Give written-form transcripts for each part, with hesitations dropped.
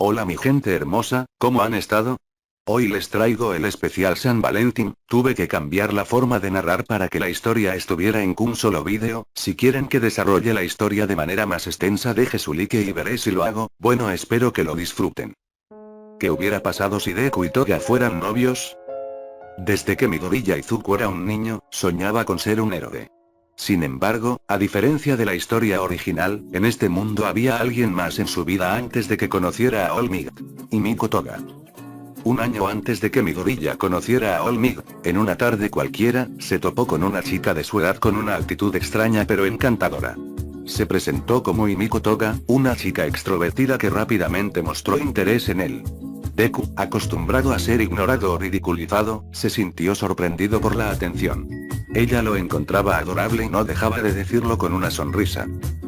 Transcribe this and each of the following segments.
Hola mi gente hermosa, ¿cómo han estado? Hoy les traigo el especial San Valentín. Tuve que cambiar la forma de narrar para que la historia estuviera en un solo vídeo. Si quieren que desarrolle la historia de manera más extensa, deje su like y veré si lo hago. Bueno, espero que lo disfruten. ¿Qué hubiera pasado si Deku y Toga fueran novios? Desde que Midoriya Izuku era un niño, soñaba con ser un héroe. Sin embargo, a diferencia de la historia original, en este mundo había alguien más en su vida antes de que conociera a All Might y Miko Toga. Un año antes de que Midoriya conociera a All Might, en una tarde cualquiera, se topó con una chica de su edad con una actitud extraña pero encantadora. Se presentó como Miko Toga, una chica extrovertida que rápidamente mostró interés en él. Deku, acostumbrado a ser ignorado o ridiculizado, se sintió sorprendido por la atención. Ella lo encontraba adorable y no dejaba de decirlo con una sonrisa.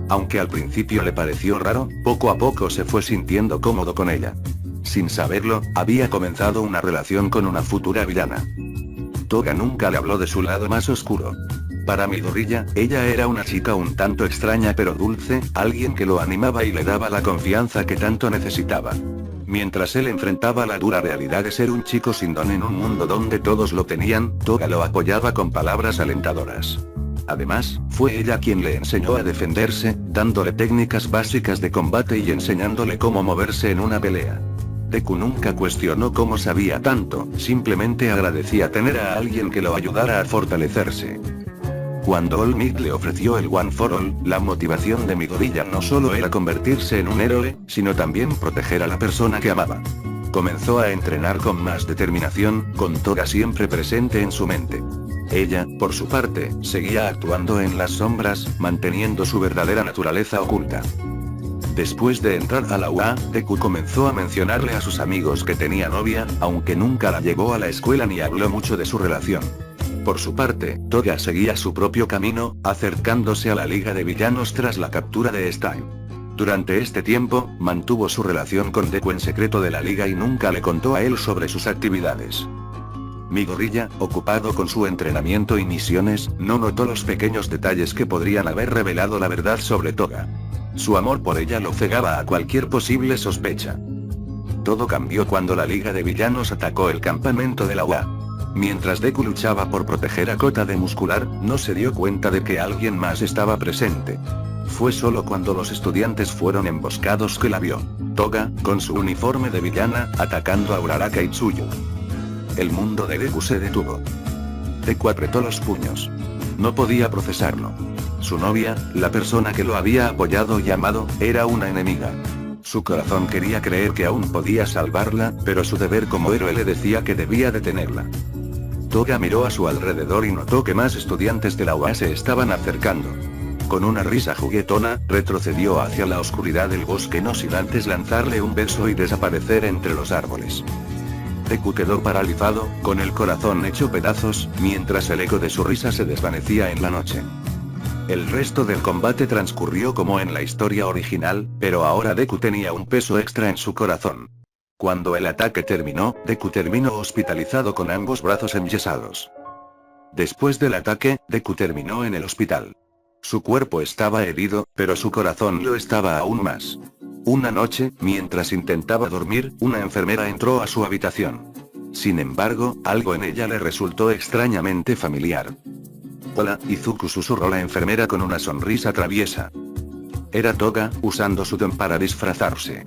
Aunque al principio le pareció raro, poco a poco se fue sintiendo cómodo con ella. Sin saberlo, había comenzado una relación con una futura villana. Toga nunca le habló de su lado más oscuro. Para Midoriya, ella era una chica un tanto extraña pero dulce, alguien que lo animaba y le daba la confianza que tanto necesitaba. Mientras él enfrentaba la dura realidad de ser un chico sin don en un mundo donde todos lo tenían, Toga lo apoyaba con palabras alentadoras. Además, fue ella quien le enseñó a defenderse, dándole técnicas básicas de combate y enseñándole cómo moverse en una pelea. Deku nunca cuestionó cómo sabía tanto, simplemente agradecía tener a alguien que lo ayudara a fortalecerse. Cuando All Might le ofreció el One for All, la motivación de Midoriya no solo era convertirse en un héroe, sino también proteger a la persona que amaba. Comenzó a entrenar con más determinación, con Toga siempre presente en su mente. Ella, por su parte, seguía actuando en las sombras, manteniendo su verdadera naturaleza oculta. Después de entrar a la UA, Deku comenzó a mencionarle a sus amigos que tenía novia, aunque nunca la llevó a la escuela ni habló mucho de su relación. Por su parte, Toga seguía su propio camino, acercándose a la Liga de Villanos tras la captura de Stein. Durante este tiempo, mantuvo su relación con Deku en secreto de la Liga y nunca le contó a él sobre sus actividades. Midoriya, ocupado con su entrenamiento y misiones, no notó los pequeños detalles que podrían haber revelado la verdad sobre Toga. Su amor por ella lo cegaba a cualquier posible sospecha. Todo cambió cuando la Liga de Villanos atacó el campamento de la UA. Mientras Deku luchaba por proteger a Kota de Muscular, no se dio cuenta de que alguien más estaba presente. Fue solo cuando los estudiantes fueron emboscados que la vio. Toga, con su uniforme de villana, atacando a Uraraka y Tsuyu. El mundo de Deku se detuvo. Deku apretó los puños. No podía procesarlo. Su novia, la persona que lo había apoyado y amado, era una enemiga. Su corazón quería creer que aún podía salvarla, pero su deber como héroe le decía que debía detenerla. Toga miró a su alrededor y notó que más estudiantes de la UA se estaban acercando. Con una risa juguetona, retrocedió hacia la oscuridad del bosque no sin antes lanzarle un beso y desaparecer entre los árboles. Deku quedó paralizado, con el corazón hecho pedazos, mientras el eco de su risa se desvanecía en la noche. El resto del combate transcurrió como en la historia original, pero ahora Deku tenía un peso extra en su corazón. Cuando el ataque terminó, Deku terminó hospitalizado con ambos brazos enyesados. Después del ataque, Deku terminó en el hospital. Su cuerpo estaba herido, pero su corazón lo estaba aún más. Una noche, mientras intentaba dormir, una enfermera entró a su habitación. Sin embargo, algo en ella le resultó extrañamente familiar. Hola, Izuku, susurró la enfermera con una sonrisa traviesa. Era Toga, usando su don para disfrazarse.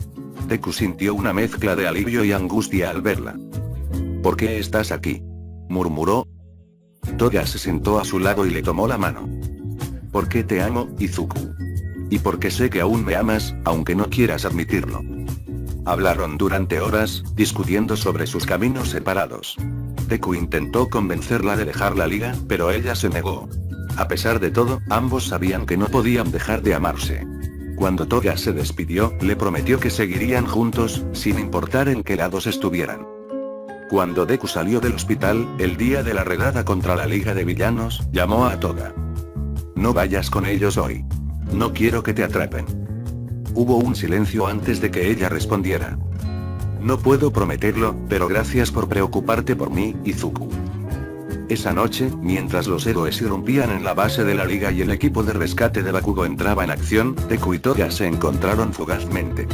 Deku sintió una mezcla de alivio y angustia al verla. ¿Por qué estás aquí?, murmuró. Toga se sentó a su lado y le tomó la mano. Porque te amo, Izuku. Y porque sé que aún me amas, aunque no quieras admitirlo. Hablaron durante horas, discutiendo sobre sus caminos separados. Deku intentó convencerla de dejar la liga, pero ella se negó. A pesar de todo, ambos sabían que no podían dejar de amarse. Cuando Toga se despidió, le prometió que seguirían juntos, sin importar en qué lados estuvieran. Cuando Deku salió del hospital, el día de la redada contra la Liga de Villanos, llamó a Toga. No vayas con ellos hoy. No quiero que te atrapen. Hubo un silencio antes de que ella respondiera. No puedo prometerlo, pero gracias por preocuparte por mí, Izuku. Esa noche, mientras los héroes irrumpían en la base de la liga y el equipo de rescate de Bakugo entraba en acción, Deku y Toga se encontraron fugazmente.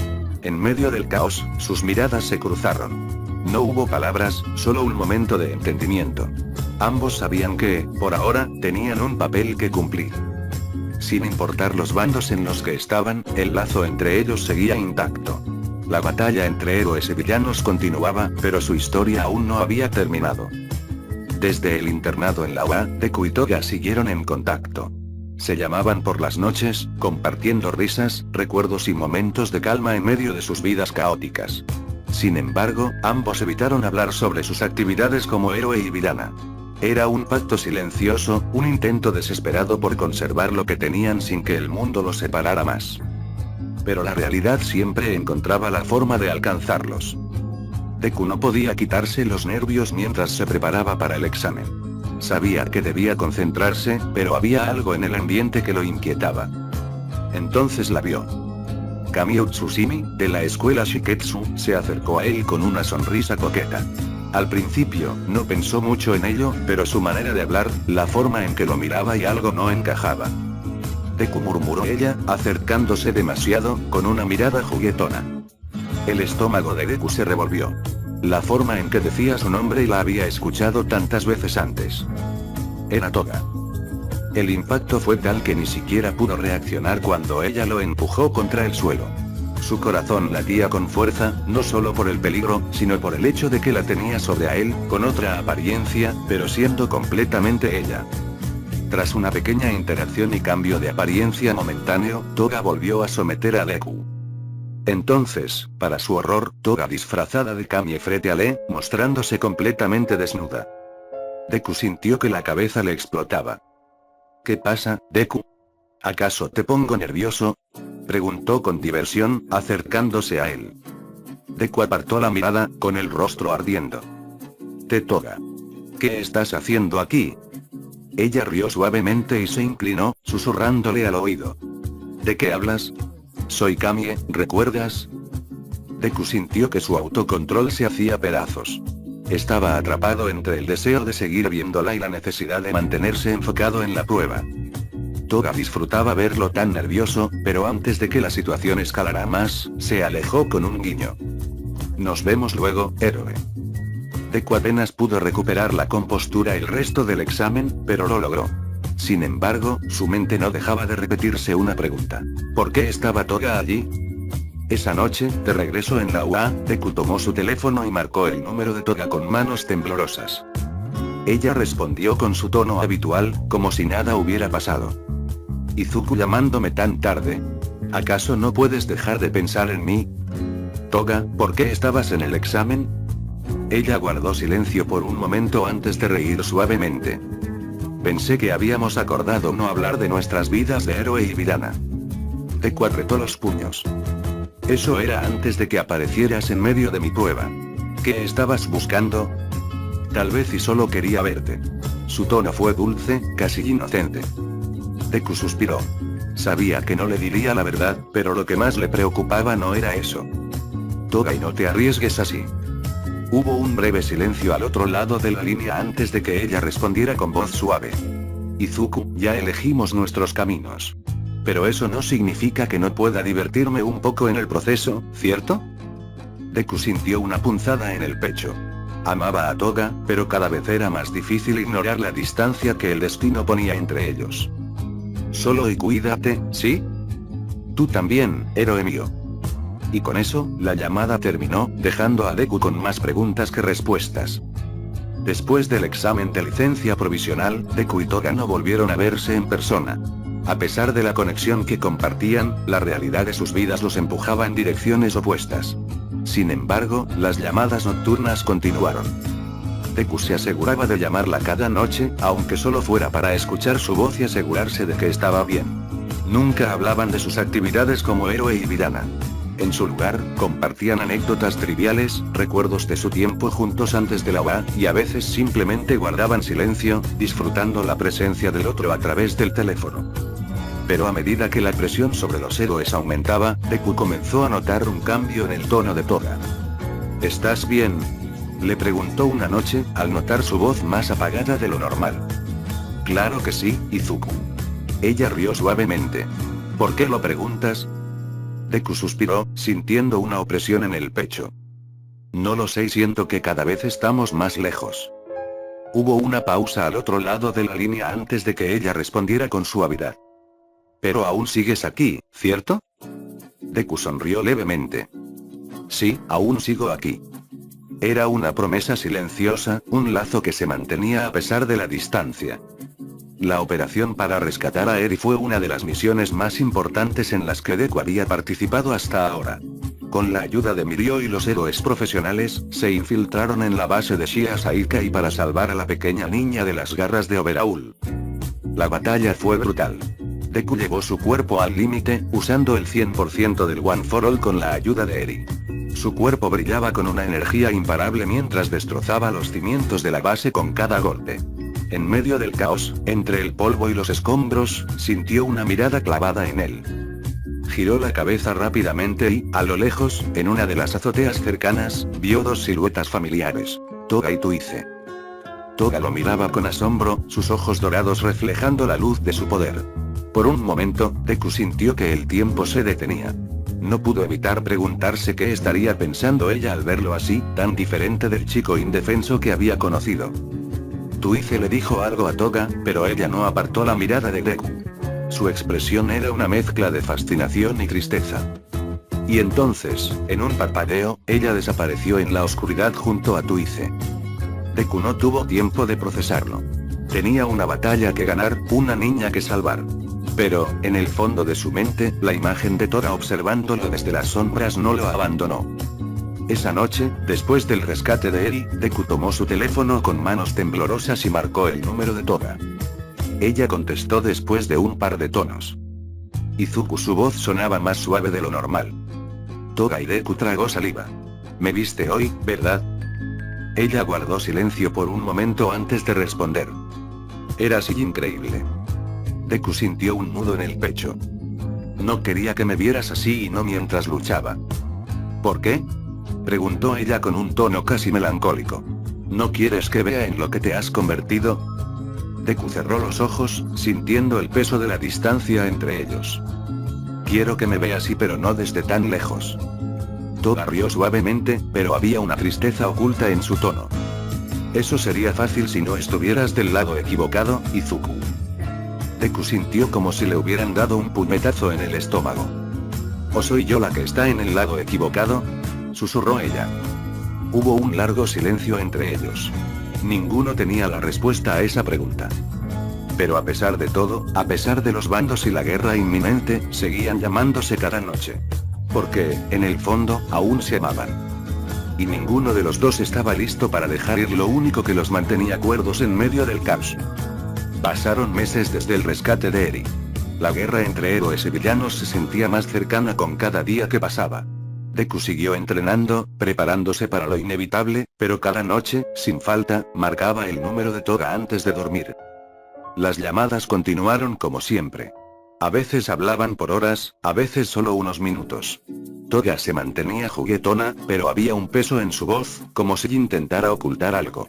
En medio del caos, sus miradas se cruzaron. No hubo palabras, solo un momento de entendimiento. Ambos sabían que, por ahora, tenían un papel que cumplir. Sin importar los bandos en los que estaban, el lazo entre ellos seguía intacto. La batalla entre héroes y villanos continuaba, pero su historia aún no había terminado. Desde el internado en la UA, Deku y Toga siguieron en contacto. Se llamaban por las noches, compartiendo risas, recuerdos y momentos de calma en medio de sus vidas caóticas. Sin embargo, ambos evitaron hablar sobre sus actividades como héroe y villana. Era un pacto silencioso, un intento desesperado por conservar lo que tenían sin que el mundo los separara más. Pero la realidad siempre encontraba la forma de alcanzarlos. Deku no podía quitarse los nervios mientras se preparaba para el examen. Sabía que debía concentrarse, pero había algo en el ambiente que lo inquietaba. Entonces la vio. Kami Utsusimi, de la escuela Shiketsu, se acercó a él con una sonrisa coqueta. Al principio, no pensó mucho en ello, pero su manera de hablar, la forma en que lo miraba y algo no encajaba. Deku, murmuró ella, acercándose demasiado, con una mirada juguetona. El estómago de Deku se revolvió. La forma en que decía su nombre la había escuchado tantas veces antes. Era Toga. El impacto fue tal que ni siquiera pudo reaccionar cuando ella lo empujó contra el suelo. Su corazón latía con fuerza, no solo por el peligro, sino por el hecho de que la tenía sobre a él, con otra apariencia, pero siendo completamente ella. Tras una pequeña interacción y cambio de apariencia momentáneo, Toga volvió a someter a Deku. Entonces, para su horror, Toga disfrazada de Kami frente a Lee, mostrándose completamente desnuda. Deku sintió que la cabeza le explotaba. ¿Qué pasa, Deku? ¿Acaso te pongo nervioso? Preguntó con diversión, acercándose a él. Deku apartó la mirada, con el rostro ardiendo. Toga. ¿Qué estás haciendo aquí? Ella rió suavemente y se inclinó, susurrándole al oído. ¿De qué hablas? Soy Kami, ¿recuerdas? Deku sintió que su autocontrol se hacía pedazos. Estaba atrapado entre el deseo de seguir viéndola y la necesidad de mantenerse enfocado en la prueba. Toga disfrutaba verlo tan nervioso, pero antes de que la situación escalara más, se alejó con un guiño. Nos vemos luego, héroe. Deku apenas pudo recuperar la compostura el resto del examen, pero lo logró. Sin embargo, su mente no dejaba de repetirse una pregunta. ¿Por qué estaba Toga allí? Esa noche, de regreso en la UA, Deku tomó su teléfono y marcó el número de Toga con manos temblorosas. Ella respondió con su tono habitual, como si nada hubiera pasado. Izuku, llamándome tan tarde. ¿Acaso no puedes dejar de pensar en mí? Toga, ¿por qué estabas en el examen? Ella guardó silencio por un momento antes de reír suavemente. Pensé que habíamos acordado no hablar de nuestras vidas de héroe y villana. Deku apretó los puños. Eso era antes de que aparecieras en medio de mi prueba. ¿Qué estabas buscando? Tal vez y solo quería verte. Su tono fue dulce, casi inocente. Deku suspiró. Sabía que no le diría la verdad, pero lo que más le preocupaba no era eso. Toga, y no te arriesgues así. Hubo un breve silencio al otro lado de la línea antes de que ella respondiera con voz suave. Izuku, ya elegimos nuestros caminos. Pero eso no significa que no pueda divertirme un poco en el proceso, ¿cierto? Deku sintió una punzada en el pecho. Amaba a Toga, pero cada vez era más difícil ignorar la distancia que el destino ponía entre ellos. Solo y cuídate, ¿sí? Tú también, héroe mío. Y con eso, la llamada terminó, dejando a Deku con más preguntas que respuestas. Después del examen de licencia provisional, Deku y Toga no volvieron a verse en persona. A pesar de la conexión que compartían, la realidad de sus vidas los empujaba en direcciones opuestas. Sin embargo, las llamadas nocturnas continuaron. Deku se aseguraba de llamarla cada noche, aunque solo fuera para escuchar su voz y asegurarse de que estaba bien. Nunca hablaban de sus actividades como héroe y villana. En su lugar, compartían anécdotas triviales, recuerdos de su tiempo juntos antes de la UA, y a veces simplemente guardaban silencio, disfrutando la presencia del otro a través del teléfono. Pero a medida que la presión sobre los héroes aumentaba, Deku comenzó a notar un cambio en el tono de Toga. ¿Estás bien?, le preguntó una noche, al notar su voz más apagada de lo normal. Claro que sí, Izuku. Ella rió suavemente. ¿Por qué lo preguntas? Deku suspiró, sintiendo una opresión en el pecho. No lo sé y siento que cada vez estamos más lejos. Hubo una pausa al otro lado de la línea antes de que ella respondiera con suavidad. Pero aún sigues aquí, ¿cierto? Deku sonrió levemente. Sí, aún sigo aquí. Era una promesa silenciosa, un lazo que se mantenía a pesar de la distancia. La operación para rescatar a Eri fue una de las misiones más importantes en las que Deku había participado hasta ahora. Con la ayuda de Mirio y los héroes profesionales, se infiltraron en la base de Shia Saika para salvar a la pequeña niña de las garras de Overhaul. La batalla fue brutal. Deku llevó su cuerpo al límite, usando el 100% del One for All con la ayuda de Eri. Su cuerpo brillaba con una energía imparable mientras destrozaba los cimientos de la base con cada golpe. En medio del caos, entre el polvo y los escombros, sintió una mirada clavada en él. Giró la cabeza rápidamente y, a lo lejos, en una de las azoteas cercanas, vio dos siluetas familiares: Toga y Tuice. Toga lo miraba con asombro, sus ojos dorados reflejando la luz de su poder. Por un momento, Deku sintió que el tiempo se detenía. No pudo evitar preguntarse qué estaría pensando ella al verlo así, tan diferente del chico indefenso que había conocido. Tuice le dijo algo a Toga, pero ella no apartó la mirada de Deku. Su expresión era una mezcla de fascinación y tristeza. Y entonces, en un parpadeo, ella desapareció en la oscuridad junto a Tuice. Deku no tuvo tiempo de procesarlo. Tenía una batalla que ganar, una niña que salvar. Pero, en el fondo de su mente, la imagen de Toga observándolo desde las sombras no lo abandonó. Esa noche, después del rescate de Eri, Deku tomó su teléfono con manos temblorosas y marcó el número de Toga. Ella contestó después de un par de tonos. Izuku, su voz sonaba más suave de lo normal. Toga y Deku tragó saliva. ¿Me viste hoy, verdad? Ella guardó silencio por un momento antes de responder. Era así increíble. Deku sintió un nudo en el pecho. No quería que me vieras así y no mientras luchaba. ¿Por qué? Preguntó ella con un tono casi melancólico. ¿No quieres que vea en lo que te has convertido? Deku cerró los ojos, sintiendo el peso de la distancia entre ellos. Quiero que me veas así, pero no desde tan lejos. Toga rió suavemente, pero había una tristeza oculta en su tono. Eso sería fácil si no estuvieras del lado equivocado, Izuku. Deku sintió como si le hubieran dado un puñetazo en el estómago. ¿O soy yo la que está en el lado equivocado?, susurró ella. Hubo un largo silencio entre ellos. Ninguno tenía la respuesta a esa pregunta. Pero a pesar de todo, a pesar de los bandos y la guerra inminente, seguían llamándose cada noche. Porque, en el fondo, aún se amaban. Y ninguno de los dos estaba listo para dejar ir lo único que los mantenía cuerdos en medio del caos. Pasaron meses desde el rescate de Eri. La guerra entre héroes y villanos se sentía más cercana con cada día que pasaba. Deku siguió entrenando, preparándose para lo inevitable, pero cada noche, sin falta, marcaba el número de Toga antes de dormir. Las llamadas continuaron como siempre. A veces hablaban por horas, a veces solo unos minutos. Toga se mantenía juguetona, pero había un peso en su voz, como si intentara ocultar algo.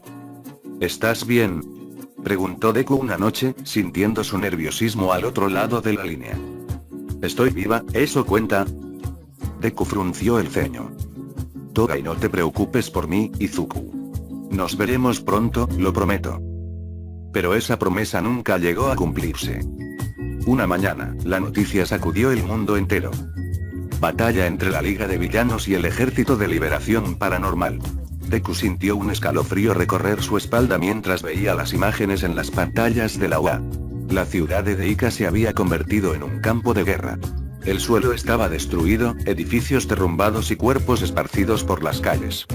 ¿Estás bien?, preguntó Deku una noche, sintiendo su nerviosismo al otro lado de la línea. Estoy viva, ¿eso cuenta? Deku frunció el ceño. Toga, y no te preocupes por mí, Izuku. Nos veremos pronto, lo prometo. Pero esa promesa nunca llegó a cumplirse. Una mañana, la noticia sacudió el mundo entero. Batalla entre la Liga de Villanos y el Ejército de Liberación Paranormal. Deku sintió un escalofrío recorrer su espalda mientras veía las imágenes en las pantallas de la UA. La ciudad de Deika se había convertido en un campo de guerra. El suelo estaba destruido, edificios derrumbados y cuerpos esparcidos por las calles.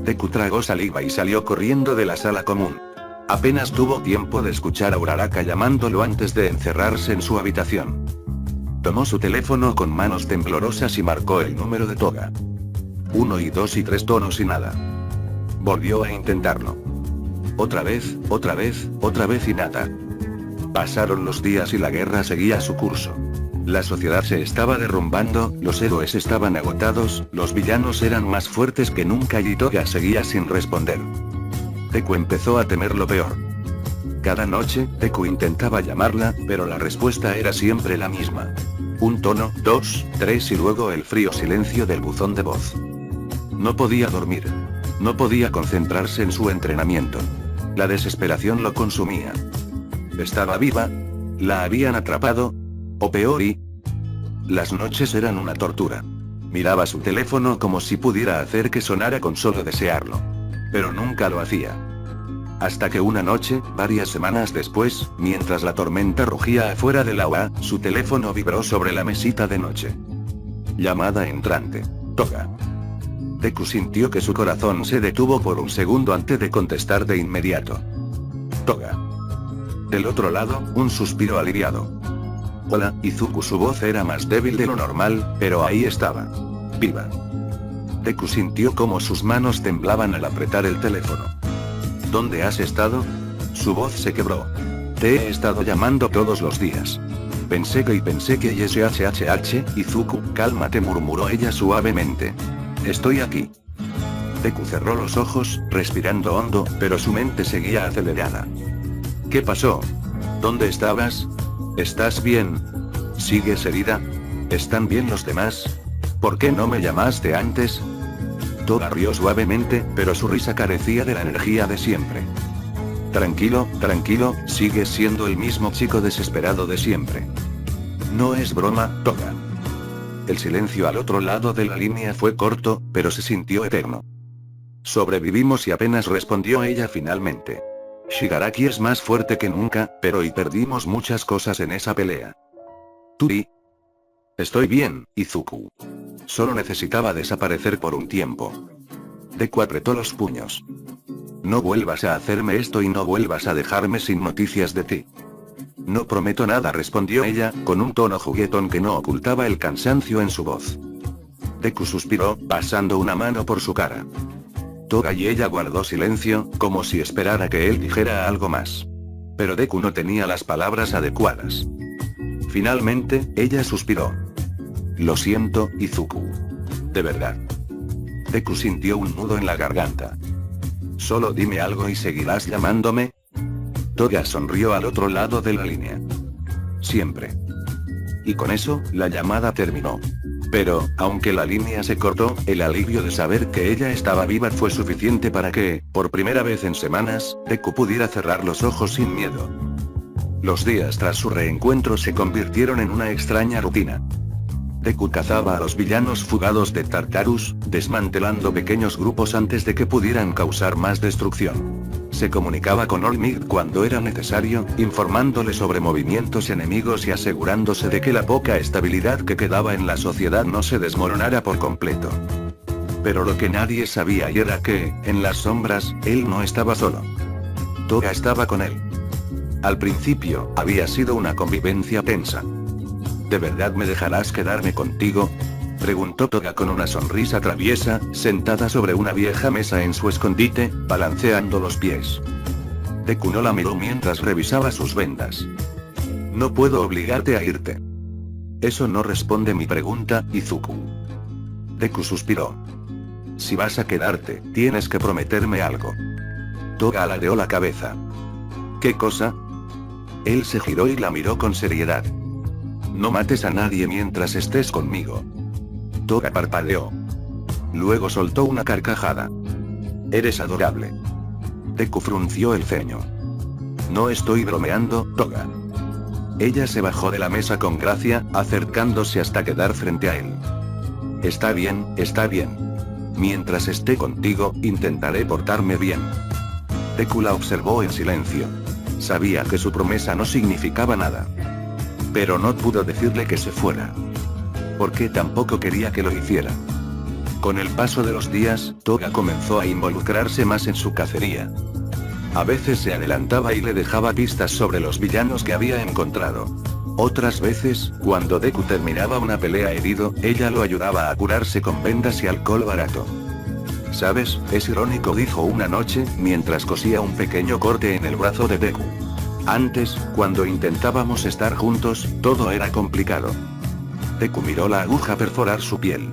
Deku tragó saliva y salió corriendo de la sala común. Apenas tuvo tiempo de escuchar a Uraraka llamándolo antes de encerrarse en su habitación. Tomó su teléfono con manos temblorosas y marcó el número de Toga. 1 y 2 y 3 tonos y nada. Volvió a intentarlo. Otra vez y nada. Pasaron los días y la guerra seguía su curso. La sociedad se estaba derrumbando, los héroes estaban agotados, los villanos eran más fuertes que nunca y Toga seguía sin responder. Deku empezó a temer lo peor. Cada noche, Deku intentaba llamarla, pero la respuesta era siempre la misma. Un tono, 2, 3 y luego el frío silencio del buzón de voz. No podía dormir. No podía concentrarse en su entrenamiento. La desesperación lo consumía. ¿Estaba viva? ¿La habían atrapado? O peor las noches eran una tortura. Miraba su teléfono como si pudiera hacer que sonara con solo desearlo. Pero nunca lo hacía. Hasta que una noche, varias semanas después, mientras la tormenta rugía afuera de la UA, su teléfono vibró sobre la mesita de noche. Llamada entrante. Toga. Deku sintió que su corazón se detuvo por un segundo antes de contestar de inmediato. Toga. Del otro lado, un suspiro aliviado. Hola, Izuku. Su voz era más débil de lo normal, pero ahí estaba. Viva. Deku sintió como sus manos temblaban al apretar el teléfono. ¿Dónde has estado? Su voz se quebró. Te he estado llamando todos los días. Pensé que YSHHH, Izuku, cálmate, murmuró ella suavemente. Estoy aquí. Deku cerró los ojos, respirando hondo, pero su mente seguía acelerada. ¿Qué pasó? ¿Dónde estabas? ¿Estás bien? ¿Sigues herida? ¿Están bien los demás? ¿Por qué no me llamaste antes? Toga rió suavemente, pero su risa carecía de la energía de siempre. Tranquilo, tranquilo, sigues siendo el mismo chico desesperado de siempre. No es broma, Toga. El silencio al otro lado de la línea fue corto, pero se sintió eterno. Sobrevivimos y apenas respondió ella finalmente. Shigaraki es más fuerte que nunca, pero perdimos muchas cosas en esa pelea. ¿Tú? Estoy bien, Izuku. Solo necesitaba desaparecer por un tiempo. Deku apretó los puños. No vuelvas a hacerme esto y no vuelvas a dejarme sin noticias de ti. No prometo nada, respondió ella, con un tono juguetón que no ocultaba el cansancio en su voz. Deku suspiró, pasando una mano por su cara. Toga y ella guardó silencio, como si esperara que él dijera algo más. Pero Deku no tenía las palabras adecuadas. Finalmente, ella suspiró. Lo siento, Izuku. De verdad. Deku sintió un nudo en la garganta. Solo dime algo y seguirás llamándome. Toga sonrió al otro lado de la línea. Siempre. Y con eso, la llamada terminó. Pero, aunque la línea se cortó, el alivio de saber que ella estaba viva fue suficiente para que, por primera vez en semanas, Deku pudiera cerrar los ojos sin miedo. Los días tras su reencuentro se convirtieron en una extraña rutina. Deku cazaba a los villanos fugados de Tartarus, desmantelando pequeños grupos antes de que pudieran causar más destrucción. Se comunicaba con All Might cuando era necesario, informándole sobre movimientos enemigos y asegurándose de que la poca estabilidad que quedaba en la sociedad no se desmoronara por completo. Pero lo que nadie sabía era que, en las sombras, él no estaba solo. Toga estaba con él. Al principio, había sido una convivencia tensa. ¿De verdad me dejarás quedarme contigo?, preguntó Toga con una sonrisa traviesa, sentada sobre una vieja mesa en su escondite, balanceando los pies. Deku no la miró mientras revisaba sus vendas. No puedo obligarte a irte. Eso no responde mi pregunta, Izuku. Deku suspiró. Si vas a quedarte, tienes que prometerme algo. Toga aladeó la cabeza. ¿Qué cosa? Él se giró y la miró con seriedad. No mates a nadie mientras estés conmigo. Toga parpadeó. Luego soltó una carcajada. Eres adorable. Deku frunció el ceño. No estoy bromeando, Toga. Ella se bajó de la mesa con gracia, acercándose hasta quedar frente a él. Está bien, está bien. Mientras esté contigo, intentaré portarme bien. Deku la observó en silencio. Sabía que su promesa no significaba nada. Pero no pudo decirle que se fuera. Porque tampoco quería que lo hiciera. Con el paso de los días, Toga comenzó a involucrarse más en su cacería. A veces se adelantaba y le dejaba pistas sobre los villanos que había encontrado. Otras veces, cuando Deku terminaba una pelea herido, ella lo ayudaba a curarse con vendas y alcohol barato. ¿Sabes? Es irónico, dijo una noche, mientras cosía un pequeño corte en el brazo de Deku. Antes, cuando intentábamos estar juntos, todo era complicado. Deku miró la aguja perforar su piel.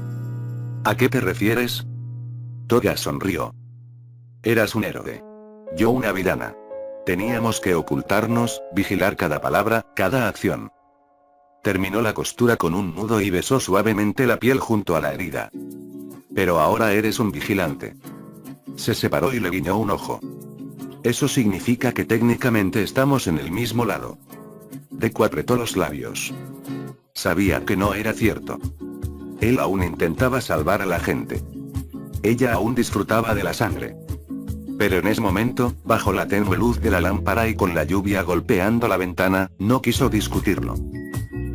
¿A qué te refieres? Toga sonrió. Eras un héroe. Yo una villana. Teníamos que ocultarnos, vigilar cada palabra, cada acción. terminó la costura con un nudo y besó suavemente la piel junto a la herida. Pero ahora eres un vigilante. Se separó y le guiñó un ojo. Eso significa que técnicamente estamos en el mismo lado. Deku apretó los labios. Sabía que no era cierto. Él aún intentaba salvar a la gente. Ella aún disfrutaba de la sangre. Pero en ese momento, bajo la tenue luz de la lámpara y con la lluvia golpeando la ventana, no quiso discutirlo.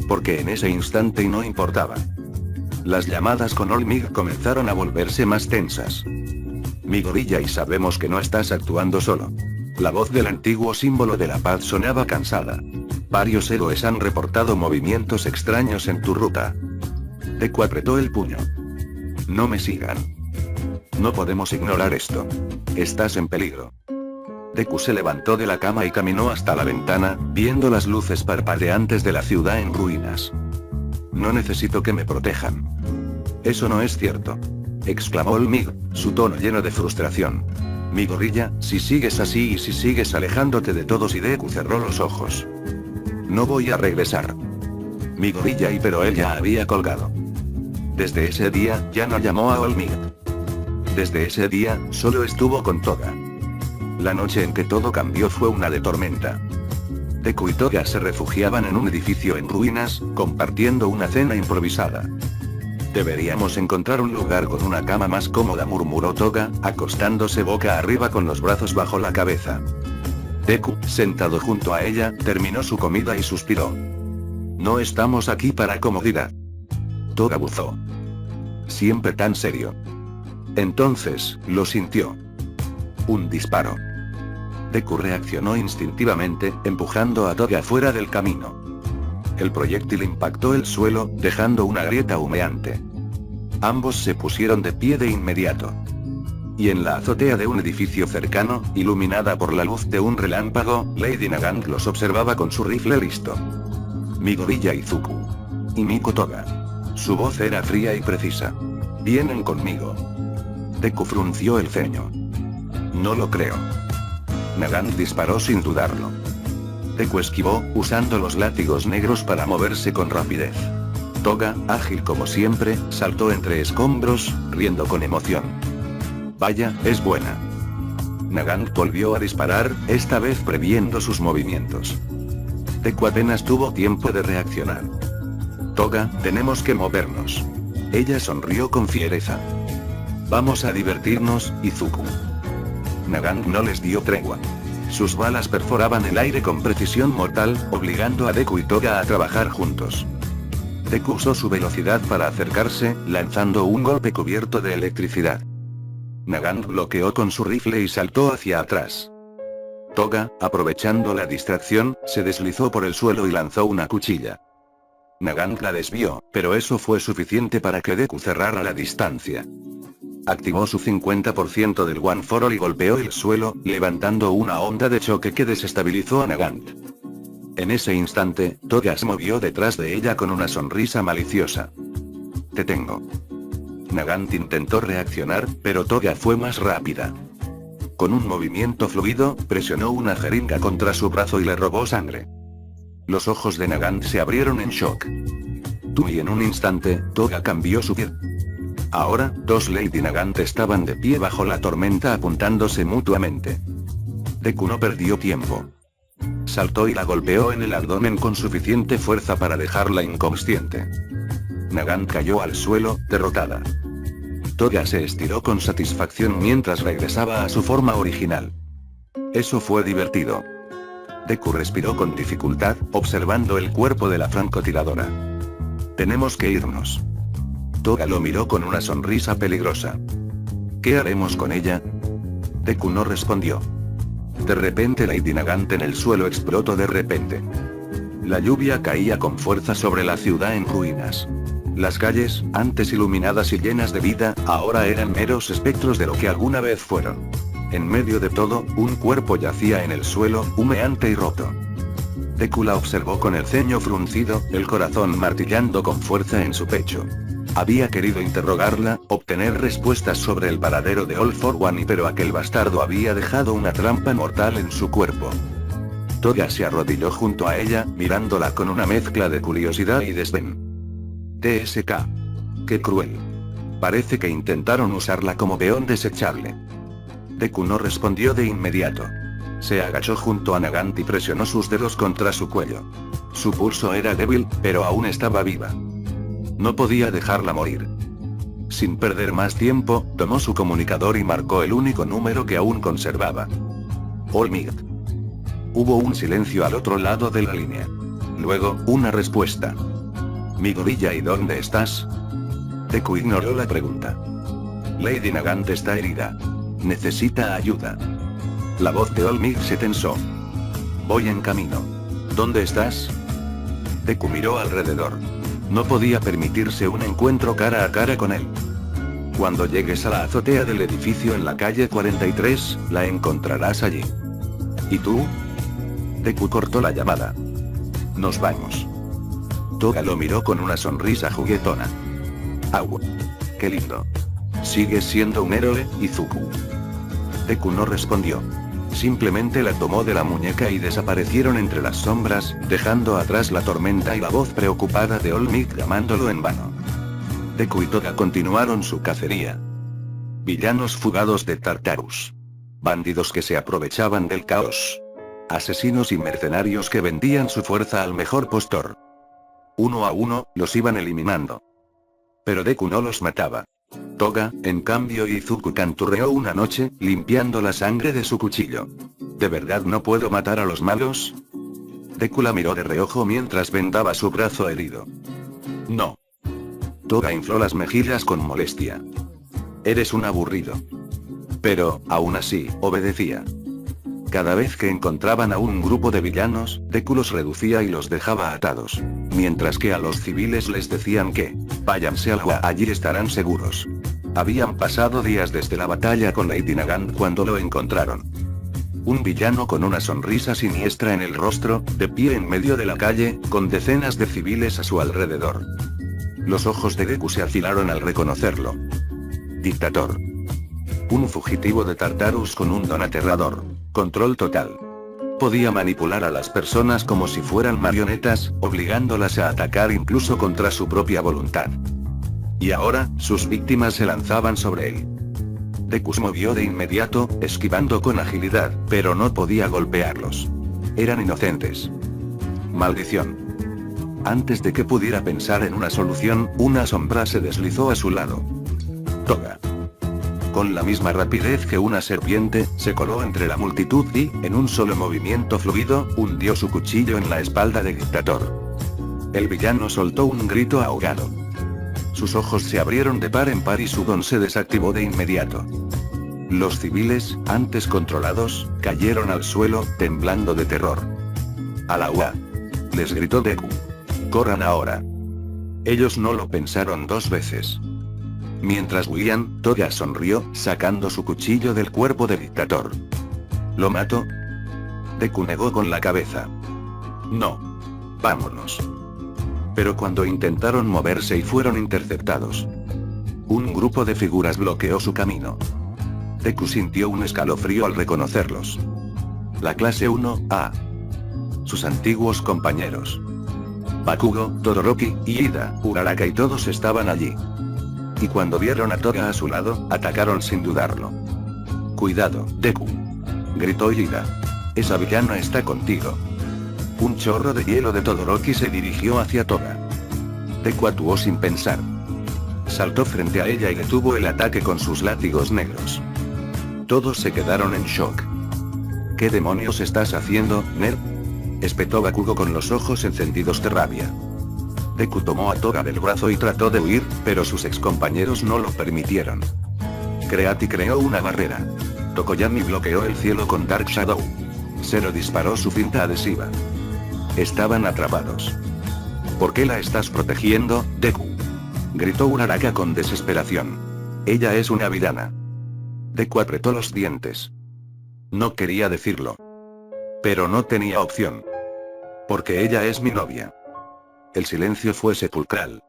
Porque en ese instante no importaba. Las llamadas con All Might comenzaron a volverse más tensas. Mi gorilla, y sabemos que no estás actuando solo. La voz del antiguo símbolo de la paz sonaba cansada. Varios héroes han reportado movimientos extraños en tu ruta. Deku apretó el puño. No me sigan. No podemos ignorar esto. Estás en peligro. Deku se levantó de la cama y caminó hasta la ventana, viendo las luces parpadeantes de la ciudad en ruinas. No necesito que me protejan. Eso no es cierto. Exclamó All Might, su tono lleno de frustración. Mi gorilla, si sigues así y si sigues alejándote de todos. Y Deku cerró los ojos. No voy a regresar. Mi gorilla, pero él ya había colgado. Desde ese día, ya no llamó a All Might. Desde ese día, solo estuvo con Toga. La noche en que todo cambió fue una de tormenta. Deku y Toga se refugiaban en un edificio en ruinas, compartiendo una cena improvisada. Deberíamos encontrar un lugar con una cama más cómoda, murmuró Toga, acostándose boca arriba con los brazos bajo la cabeza. Deku, sentado junto a ella, terminó su comida y suspiró. No estamos aquí para comodidad. Toga buzó. Siempre tan serio. Entonces, lo sintió. Un disparo. Deku reaccionó instintivamente, empujando a Toga fuera del camino. El proyectil impactó el suelo, dejando una grieta humeante. Ambos se pusieron de pie de inmediato. Y en la azotea de un edificio cercano, iluminada por la luz de un relámpago, Lady Nagant los observaba con su rifle listo. Mi gorilla Izuku. Y Miko Toga. Su voz era fría y precisa. Vienen conmigo. Deku frunció el ceño. No lo creo. Nagant disparó sin dudarlo. Deku esquivó, usando los látigos negros para moverse con rapidez. Toga, ágil como siempre, saltó entre escombros, riendo con emoción. Vaya, es buena. Nagant volvió a disparar, esta vez previendo sus movimientos. Deku apenas tuvo tiempo de reaccionar. Toga, tenemos que movernos. Ella sonrió con fiereza. Vamos a divertirnos, Izuku. Nagant no les dio tregua. Sus balas perforaban el aire con precisión mortal, obligando a Deku y Toga a trabajar juntos. Deku usó su velocidad para acercarse, lanzando un golpe cubierto de electricidad. Nagant bloqueó con su rifle y saltó hacia atrás. Toga, aprovechando la distracción, se deslizó por el suelo y lanzó una cuchilla. Nagant la desvió, pero eso fue suficiente para que Deku cerrara la distancia. Activó su 50% del One for All y golpeó el suelo, levantando una onda de choque que desestabilizó a Nagant. En ese instante, Toga se movió detrás de ella con una sonrisa maliciosa. Te tengo. Nagant intentó reaccionar, pero Toga fue más rápida. Con un movimiento fluido, presionó una jeringa contra su brazo y le robó sangre. Los ojos de Nagant se abrieron en shock. Y en un instante, Toga cambió su piel. Ahora, dos Lady Nagant estaban de pie bajo la tormenta apuntándose mutuamente. Deku no perdió tiempo. Saltó y la golpeó en el abdomen con suficiente fuerza para dejarla inconsciente. Nagant cayó al suelo, derrotada. Toga se estiró con satisfacción mientras regresaba a su forma original. Eso fue divertido. Deku respiró con dificultad, observando el cuerpo de la francotiradora. Tenemos que irnos. Toga lo miró con una sonrisa peligrosa. ¿Qué haremos con ella? Deku no respondió. De repente Lady Nagant en el suelo explotó de repente. La lluvia caía con fuerza sobre la ciudad en ruinas. Las calles, antes iluminadas y llenas de vida, ahora eran meros espectros de lo que alguna vez fueron. En medio de todo, un cuerpo yacía en el suelo, humeante y roto. Deku la observó con el ceño fruncido, el corazón martillando con fuerza en su pecho. Había querido interrogarla, obtener respuestas sobre el paradero de All for One, pero aquel bastardo había dejado una trampa mortal en su cuerpo. Toga se arrodilló junto a ella, mirándola con una mezcla de curiosidad y desdén. TSK. Qué cruel. Parece que intentaron usarla como peón desechable. Deku no respondió de inmediato. Se agachó junto a Nagant y presionó sus dedos contra su cuello. Su pulso era débil, pero aún estaba viva. No podía dejarla morir. Sin perder más tiempo, tomó su comunicador y marcó el único número que aún conservaba. All Might. Hubo un silencio al otro lado de la línea. Luego, una respuesta. Mi gorilla, ¿y dónde estás? Deku ignoró la pregunta. Lady Nagant está herida. Necesita ayuda. La voz de All Might se tensó. Voy en camino. ¿Dónde estás? Deku miró alrededor. No podía permitirse un encuentro cara a cara con él. Cuando llegues a la azotea del edificio en la calle 43, la encontrarás allí. ¿Y tú? Deku cortó la llamada. Nos vamos. Toga lo miró con una sonrisa juguetona. Au. Qué lindo. Sigues siendo un héroe, Izuku. Deku no respondió. Simplemente la tomó de la muñeca y desaparecieron entre las sombras, dejando atrás la tormenta y la voz preocupada de All Might llamándolo en vano. Deku y Toga continuaron su cacería. Villanos fugados de Tartarus. Bandidos que se aprovechaban del caos. Asesinos y mercenarios que vendían su fuerza al mejor postor. Uno a uno, los iban eliminando. Pero Deku no los mataba. Toga, en cambio, Izuku canturreó una noche, limpiando la sangre de su cuchillo. ¿De verdad no puedo matar a los malos? Deku la miró de reojo mientras vendaba su brazo herido. No. Toga infló las mejillas con molestia. Eres un aburrido. Pero, aún así, obedecía. Cada vez que encontraban a un grupo de villanos, Deku los reducía y los dejaba atados. Mientras que a los civiles les decían que, váyanse al agua, allí estarán seguros. Habían pasado días desde la batalla con Lady Nagant cuando lo encontraron. Un villano con una sonrisa siniestra en el rostro, de pie en medio de la calle, con decenas de civiles a su alrededor. Los ojos de Deku se afilaron al reconocerlo. Dictador. Un fugitivo de Tartarus con un don aterrador. Control total. Podía manipular a las personas como si fueran marionetas, obligándolas a atacar incluso contra su propia voluntad. Y ahora, sus víctimas se lanzaban sobre él. Deku se movió de inmediato, esquivando con agilidad, pero no podía golpearlos. Eran inocentes. Maldición. Antes de que pudiera pensar en una solución, una sombra se deslizó a su lado. Toga. Con la misma rapidez que una serpiente, se coló entre la multitud y, en un solo movimiento fluido, hundió su cuchillo en la espalda de Dictator. El villano soltó un grito ahogado. Sus ojos se abrieron de par en par y su don se desactivó de inmediato. Los civiles, antes controlados, cayeron al suelo, temblando de terror. ¡A la UA! Les gritó Deku. ¡Corran ahora! Ellos no lo pensaron dos veces. Mientras huían, Toga sonrió, sacando su cuchillo del cuerpo de Dictator. ¿Lo mato? Deku negó con la cabeza. No. Vámonos. Pero cuando intentaron moverse y fueron interceptados. Un grupo de figuras bloqueó su camino. Deku sintió un escalofrío al reconocerlos. La clase 1A. Sus antiguos compañeros. Bakugo, Todoroki, Ida, Uraraka y todos estaban allí. Y cuando vieron a Toga a su lado, atacaron sin dudarlo. Cuidado, Deku. Gritó Ida. Esa villana está contigo. Un chorro de hielo de Todoroki se dirigió hacia Toga. Deku actuó sin pensar. Saltó frente a ella y detuvo el ataque con sus látigos negros. Todos se quedaron en shock. ¿Qué demonios estás haciendo, nerd? Espetó Bakugo con los ojos encendidos de rabia. Deku tomó a Toga del brazo y trató de huir, pero sus excompañeros no lo permitieron. Creati creó una barrera. Tokoyami bloqueó el cielo con Dark Shadow. Zero disparó su cinta adhesiva. Estaban atrapados. ¿Por qué la estás protegiendo, Deku? Gritó Uraraka con desesperación. Ella es una villana. Deku apretó los dientes. No quería decirlo. Pero no tenía opción. Porque ella es mi novia. El silencio fue sepulcral.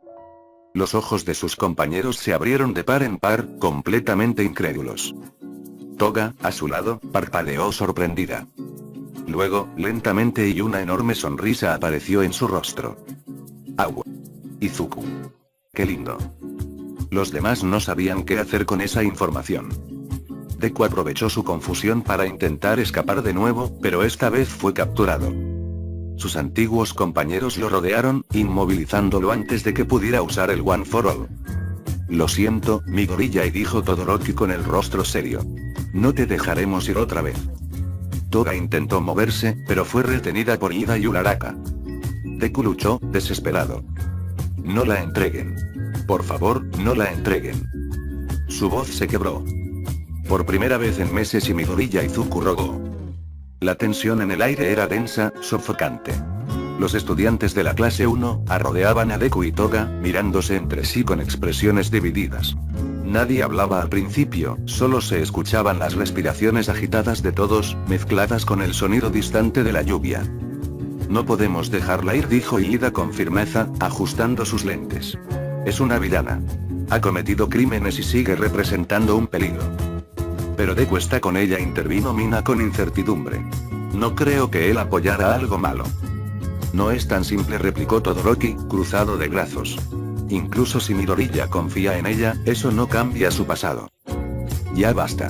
Los ojos de sus compañeros se abrieron de par en par, completamente incrédulos. Toga, a su lado, parpadeó sorprendida. Luego, lentamente y una enorme sonrisa apareció en su rostro. Agua. Izuku. Qué lindo. Los demás no sabían qué hacer con esa información. Deku aprovechó su confusión para intentar escapar de nuevo, pero esta vez fue capturado. Sus antiguos compañeros lo rodearon, inmovilizándolo antes de que pudiera usar el One for All. Lo siento, Midoriya, y dijo Todoroki con el rostro serio. No te dejaremos ir otra vez. Toga intentó moverse, pero fue retenida por Ida y Uraraka. Deku luchó, desesperado. No la entreguen. Por favor, no la entreguen. Su voz se quebró. Por primera vez en meses y Midoriya Izuku rogó. La tensión en el aire era densa, sofocante. Los estudiantes de la clase 1 rodeaban a Deku y Toga, mirándose entre sí con expresiones divididas. Nadie hablaba al principio, solo se escuchaban las respiraciones agitadas de todos, mezcladas con el sonido distante de la lluvia. No podemos dejarla ir, dijo Ida con firmeza, ajustando sus lentes. Es una villana. Ha cometido crímenes y sigue representando un peligro. Pero Deku está con ella, intervino Mina con incertidumbre. No creo que él apoyara algo malo. No es tan simple, replicó Todoroki, cruzado de brazos. Incluso si Midoriya confía en ella, eso no cambia su pasado. Ya basta.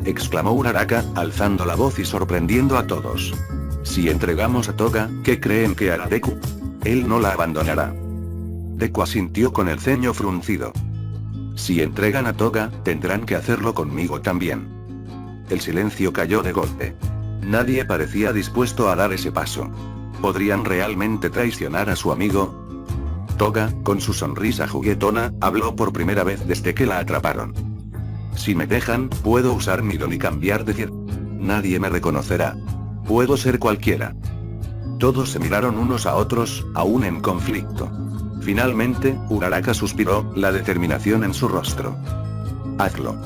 Exclamó Uraraka, alzando la voz y sorprendiendo a todos. Si entregamos a Toga, ¿qué creen que hará Deku? Él no la abandonará. Deku asintió con el ceño fruncido. Si entregan a Toga, tendrán que hacerlo conmigo también. El silencio cayó de golpe. Nadie parecía dispuesto a dar ese paso. ¿Podrían realmente traicionar a su amigo? Toga, con su sonrisa juguetona, habló por primera vez desde que la atraparon. Si me dejan, puedo usar mi don y cambiar de piel. Nadie me reconocerá. Puedo ser cualquiera. Todos se miraron unos a otros, aún en conflicto. Finalmente, Uraraka suspiró, la determinación en su rostro. Hazlo.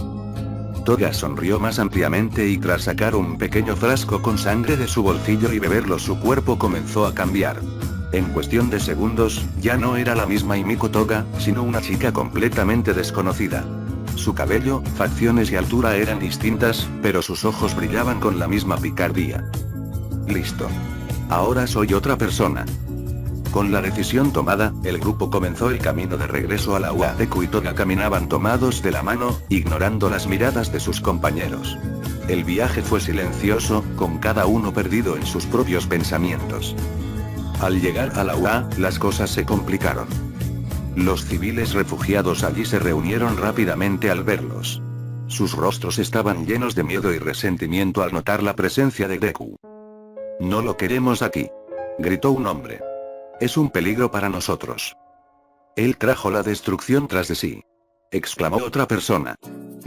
Toga sonrió más ampliamente y tras sacar un pequeño frasco con sangre de su bolsillo y beberlo, su cuerpo comenzó a cambiar. En cuestión de segundos, ya no era la misma Himiko Toga, sino una chica completamente desconocida. Su cabello, facciones y altura eran distintas, pero sus ojos brillaban con la misma picardía. Listo. Ahora soy otra persona. Con la decisión tomada, el grupo comenzó el camino de regreso a la UA. Deku y Toga caminaban tomados de la mano, ignorando las miradas de sus compañeros. El viaje fue silencioso, con cada uno perdido en sus propios pensamientos. Al llegar a la UA, las cosas se complicaron. Los civiles refugiados allí se reunieron rápidamente al verlos. Sus rostros estaban llenos de miedo y resentimiento al notar la presencia de Deku. No lo queremos aquí. Gritó un hombre. Es un peligro para nosotros. Él trajo la destrucción tras de sí. Exclamó otra persona.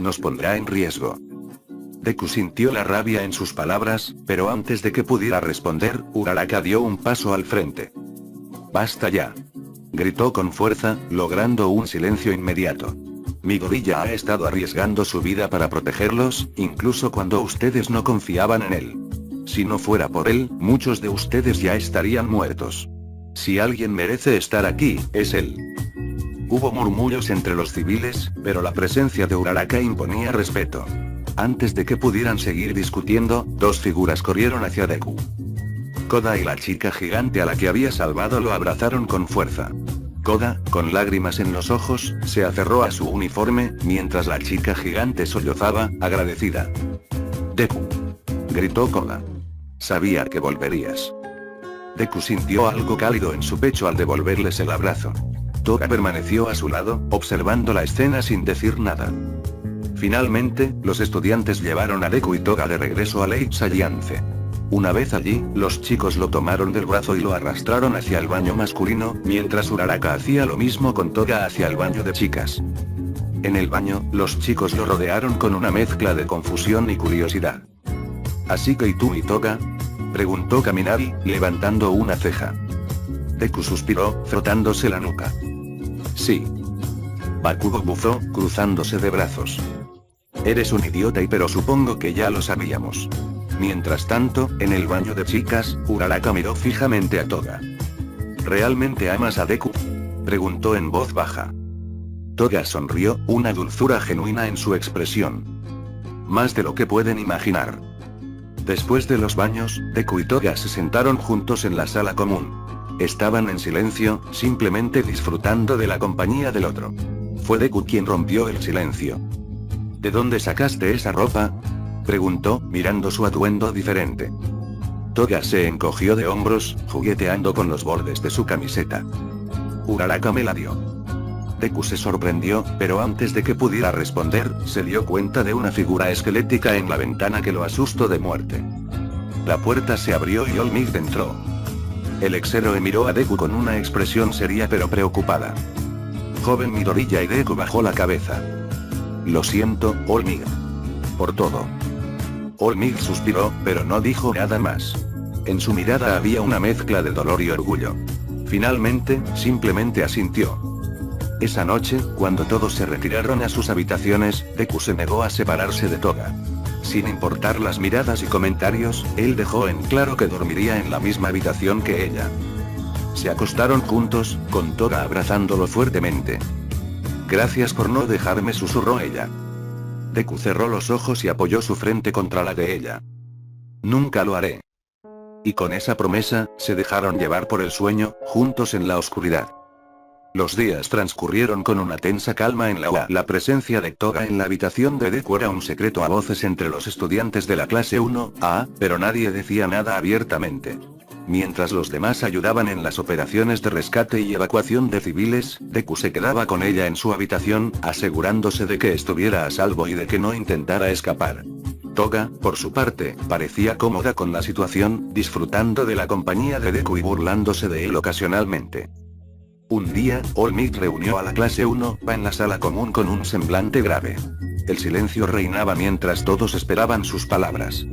Nos pondrá en riesgo. Deku sintió la rabia en sus palabras, pero antes de que pudiera responder, Uraraka dio un paso al frente. Basta ya. Gritó con fuerza, logrando un silencio inmediato. Midoriya ha estado arriesgando su vida para protegerlos, incluso cuando ustedes no confiaban en él. Si no fuera por él, muchos de ustedes ya estarían muertos. Si alguien merece estar aquí, es él. Hubo murmullos entre los civiles, pero la presencia de Uraraka imponía respeto. Antes de que pudieran seguir discutiendo, dos figuras corrieron hacia Deku. Koda y la chica gigante a la que había salvado lo abrazaron con fuerza. Koda, con lágrimas en los ojos, se aferró a su uniforme, mientras la chica gigante sollozaba, agradecida. Deku. Gritó Koda. Sabía que volverías. Deku sintió algo cálido en su pecho al devolverles el abrazo. Toga permaneció a su lado, observando la escena sin decir nada. Finalmente, los estudiantes llevaron a Deku y Toga de regreso a Lake Saliance. Una vez allí, los chicos lo tomaron del brazo y lo arrastraron hacia el baño masculino, mientras Uraraka hacía lo mismo con Toga hacia el baño de chicas. En el baño, los chicos lo rodearon con una mezcla de confusión y curiosidad. ¿Así que y tú y Toga? Preguntó Kaminari, levantando una ceja. Deku suspiró, frotándose la nuca. Sí. Bakugo bufó, cruzándose de brazos. Eres un idiota pero supongo que ya lo sabíamos. Mientras tanto, en el baño de chicas, Uraraka miró fijamente a Toga. ¿Realmente amas a Deku? Preguntó en voz baja. Toga sonrió, una dulzura genuina en su expresión. Más de lo que pueden imaginar. Después de los baños, Deku y Toga se sentaron juntos en la sala común. Estaban en silencio, simplemente disfrutando de la compañía del otro. Fue Deku quien rompió el silencio. ¿De dónde sacaste esa ropa?, preguntó, mirando su atuendo diferente. Toga se encogió de hombros, jugueteando con los bordes de su camiseta. Uraraka me la dio. Deku se sorprendió, pero antes de que pudiera responder, se dio cuenta de una figura esquelética en la ventana que lo asustó de muerte. La puerta se abrió y All Might entró. El ex-héroe miró a Deku con una expresión seria pero preocupada. Joven Midoriya, y Deku bajó la cabeza. Lo siento, All Might. Por todo. All Might suspiró, pero no dijo nada más. En su mirada había una mezcla de dolor y orgullo. Finalmente, simplemente asintió. Esa noche, cuando todos se retiraron a sus habitaciones, Deku se negó a separarse de Toga. Sin importar las miradas y comentarios, él dejó en claro que dormiría en la misma habitación que ella. Se acostaron juntos, con Toga abrazándolo fuertemente. Gracias por no dejarme, susurró ella. Deku cerró los ojos y apoyó su frente contra la de ella. Nunca lo haré. Y con esa promesa, se dejaron llevar por el sueño, juntos en la oscuridad. Los días transcurrieron con una tensa calma en la UA. La presencia de Toga en la habitación de Deku era un secreto a voces entre los estudiantes de la clase 1A, pero nadie decía nada abiertamente. Mientras los demás ayudaban en las operaciones de rescate y evacuación de civiles, Deku se quedaba con ella en su habitación, asegurándose de que estuviera a salvo y de que no intentara escapar. Toga, por su parte, parecía cómoda con la situación, disfrutando de la compañía de Deku y burlándose de él ocasionalmente. Un día, All Might reunió a la clase 1A en la sala común con un semblante grave. El silencio reinaba mientras todos esperaban sus palabras.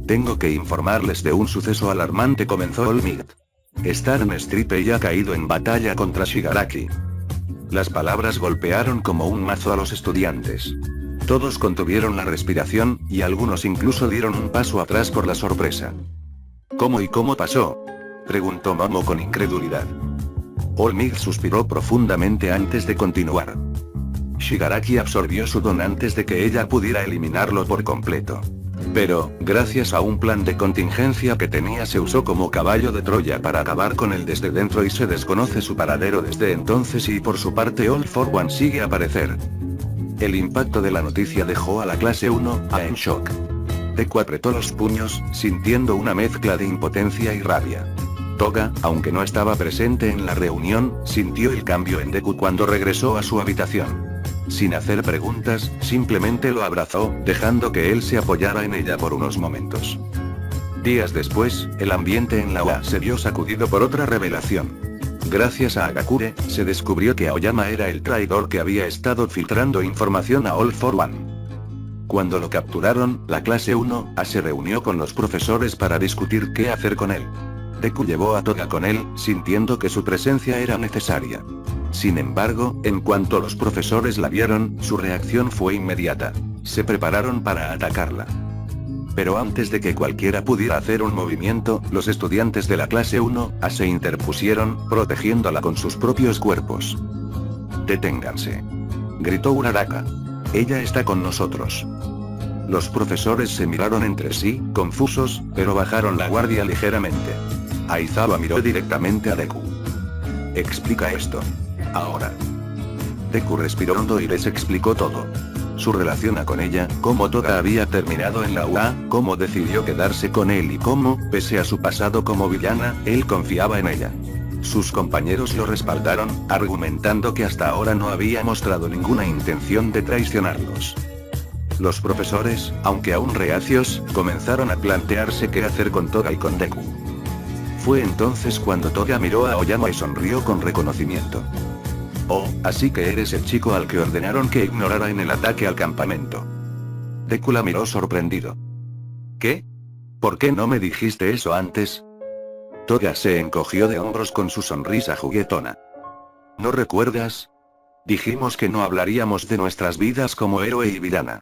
Tengo que informarles de un suceso alarmante, comenzó All Might. Stern Stripe ha caído en batalla contra Shigaraki. Las palabras golpearon como un mazo a los estudiantes. Todos contuvieron la respiración, y algunos incluso dieron un paso atrás por la sorpresa. ¿Cómo y cómo pasó?, preguntó Momo con incredulidad. All Might suspiró profundamente antes de continuar. Shigaraki absorbió su don antes de que ella pudiera eliminarlo por completo. Pero, gracias a un plan de contingencia que tenía, se usó como caballo de Troya para acabar con él desde dentro y se desconoce su paradero desde entonces y por su parte All for One sigue a aparecer. El impacto de la noticia dejó a la clase 1A en shock. Deku apretó los puños, sintiendo una mezcla de impotencia y rabia. Toga, aunque no estaba presente en la reunión, sintió el cambio en Deku cuando regresó a su habitación. Sin hacer preguntas, simplemente lo abrazó, dejando que él se apoyara en ella por unos momentos. Días después, el ambiente en la UA se vio sacudido por otra revelación. Gracias a Agakure, se descubrió que Aoyama era el traidor que había estado filtrando información a All for One. Cuando lo capturaron, la clase 1A se reunió con los profesores para discutir qué hacer con él. Deku llevó a Toga con él, sintiendo que su presencia era necesaria. Sin embargo, en cuanto los profesores la vieron, su reacción fue inmediata. Se prepararon para atacarla. Pero antes de que cualquiera pudiera hacer un movimiento, los estudiantes de la clase 1A se interpusieron, protegiéndola con sus propios cuerpos. «Deténganse», gritó Uraraka. «Ella está con nosotros». Los profesores se miraron entre sí, confusos, pero bajaron la guardia ligeramente. Aizawa miró directamente a Deku. «Explica esto. Ahora». Deku respiró hondo y les explicó todo. Su relación con ella, cómo Toga había terminado en la UA, cómo decidió quedarse con él y cómo, pese a su pasado como villana, él confiaba en ella. Sus compañeros lo respaldaron, argumentando que hasta ahora no había mostrado ninguna intención de traicionarlos. Los profesores, aunque aún reacios, comenzaron a plantearse qué hacer con Toga y con Deku. Fue entonces cuando Toga miró a Aoyama y sonrió con reconocimiento. «Oh, así que eres el chico al que ordenaron que ignorara en el ataque al campamento». Deku la miró sorprendido. «¿Qué? ¿Por qué no me dijiste eso antes?». Toga se encogió de hombros con su sonrisa juguetona. «¿No recuerdas? Dijimos que no hablaríamos de nuestras vidas como héroe y villana.